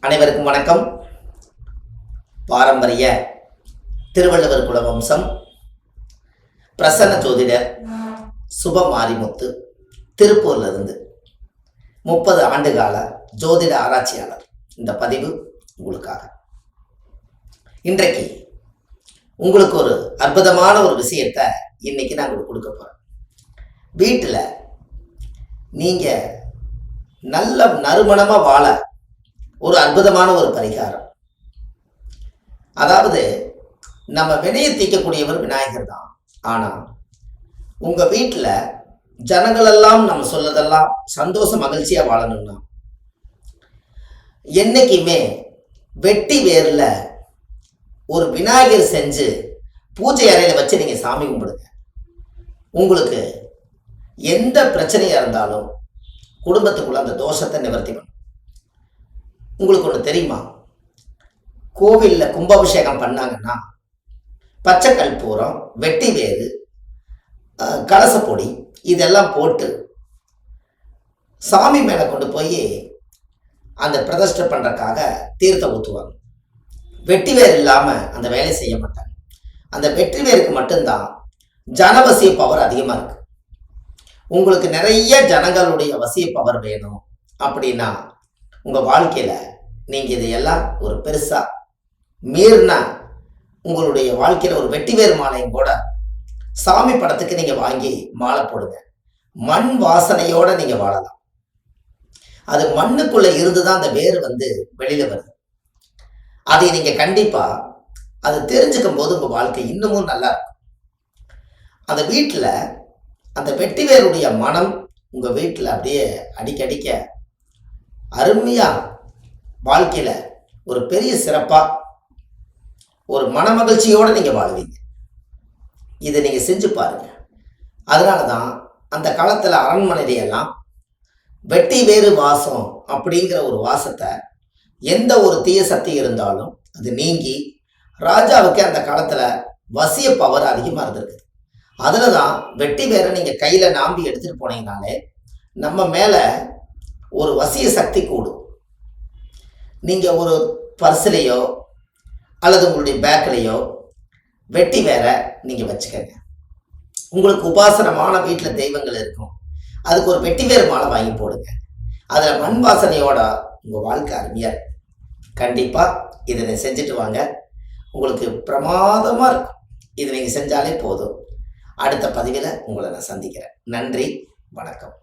அனைவருக்கும் வணக்கம். பாரம்பரிய திருவள்ளுவர் குலவம்சம் பிரசன்ன ஜோதிடர் சுப மாரிமுத்து திருப்பூர்ல இருந்து 30 ஆண்டுகால ஜோதிட ஆராய்ச்சியாளர். இந்த பதிவு உங்களுக்காக. இன்றைக்கு உங்களுக்கு ஒரு அற்புதமான ஒரு விஷயத்தை இன்னைக்கு நான் உங்களுக்கு கொடுக்க போறேன். வீட்டில் நீங்க நல்ல நறுமணமா வாழ ஒரு அற்புதமான ஒரு பரிகாரம். அதாவது நம்ம வினையை தீர்க்கக்கூடியவர் விநாயகர் தான். ஆனா உங்க வீட்டில் ஜனங்களெல்லாம் நம்ம சொல்லதெல்லாம் சந்தோஷ மகிழ்ச்சியா வாழணும்னா என்னைக்குமே வெட்டி வேர்ல ஒரு விநாயகர் செஞ்சு பூஜை அறையில வச்சு நீங்க சாமி கும்பிடுங்க. உங்களுக்கு எந்த பிரச்சனையா இருந்தாலும் குடும்பத்துக்குள்ள அந்த தோஷத்தை நிவர்த்தி பண்ணும். உங்களுக்கு ஒன்று தெரியுமா? கோவிலில் கும்பாபிஷேகம் பண்ணாங்கன்னா பச்சை கற்பூரம், வெட்டி வேறு, கலசப்பொடி இதெல்லாம் போட்டு சாமி மேலே கொண்டு போய் அந்த பிரதிஷ்டை பண்ணுறக்காக தீர்த்தம் ஊற்றுவாங்க. வெட்டி வேர் இல்லாமல் அந்த வேலையை செய்ய மாட்டாங்க. அந்த வெற்றி வேருக்கு மட்டும்தான் ஜனவசிய பவர் அதிகமாக இருக்கு. உங்களுக்கு நிறைய ஜனங்களுடைய வசிய பவர் வேணும் அப்படின்னா உங்கள் வாழ்க்கையில் நீங்கள் இதையெல்லாம் ஒரு பெருசாக மீறினா உங்களுடைய வாழ்க்கையில் ஒரு வெட்டிவேர் மாலையும் கூட சாமி படத்துக்கு நீங்கள் வாங்கி மாலை போடுங்க. மண் வாசனையோடு நீங்கள் வாழலாம். அது மண்ணுக்குள்ளே இருந்து தான் அந்த வேர் வெளியில் வருது. அதை நீங்கள் கண்டிப்பாக அதை தெரிஞ்சுக்கும் போது உங்கள் வாழ்க்கை இன்னமும் நல்லா இருக்கும். அந்த வீட்டில் அந்த வெட்டிவேருடைய மனம் உங்கள் வீட்டில் அப்படியே அடிக்கடிக்க அருமையாக வாழ்க்கையில் ஒரு பெரிய சிறப்பாக ஒரு மனமகிழ்ச்சியோடு நீங்கள் வாழ்வீங்க. இதை நீங்கள் செஞ்சு பாருங்கள். அதனால தான் அந்த காலத்தில் அரண்மனையிலையெல்லாம் வெட்டி வேறு வாசம் அப்படிங்கிற ஒரு வாசத்தை எந்த ஒரு தீய சக்தி இருந்தாலும் அது நீங்கி ராஜாவுக்கு அந்த காலத்தில் வசிய பவர் அதிகமாக இருந்திருக்கு. அதில் தான் வெட்டி வேற நீங்கள் கையில் நாம்பி எடுத்துகிட்டு போனீங்கனாலே நம்ம மேலே ஒரு வசிய சக்தி கூடும். நீங்கள் ஒரு பர்ஸ்லேயோ அல்லது உங்களுடைய பேக்கிலேயோ வெட்டி வேற நீங்கள் வச்சுக்கோங்க. உங்களுக்கு உபாசனமான வீட்டில் தெய்வங்கள் இருக்கும், அதுக்கு ஒரு வெட்டி வேறு மாலை வாங்கி போடுங்க. அதில் மண் வாசனையோட உங்கள் வாழ்க்கை அருமையாக கண்டிப்பாக இதை செஞ்சுட்டு வாங்க. உங்களுக்கு பிரமாதமாக இருக்கும். இதை நீங்கள் செஞ்சாலே போதும். அடுத்த பதிவில் உங்களை நான் சந்திக்கிறேன். நன்றி, வணக்கம்.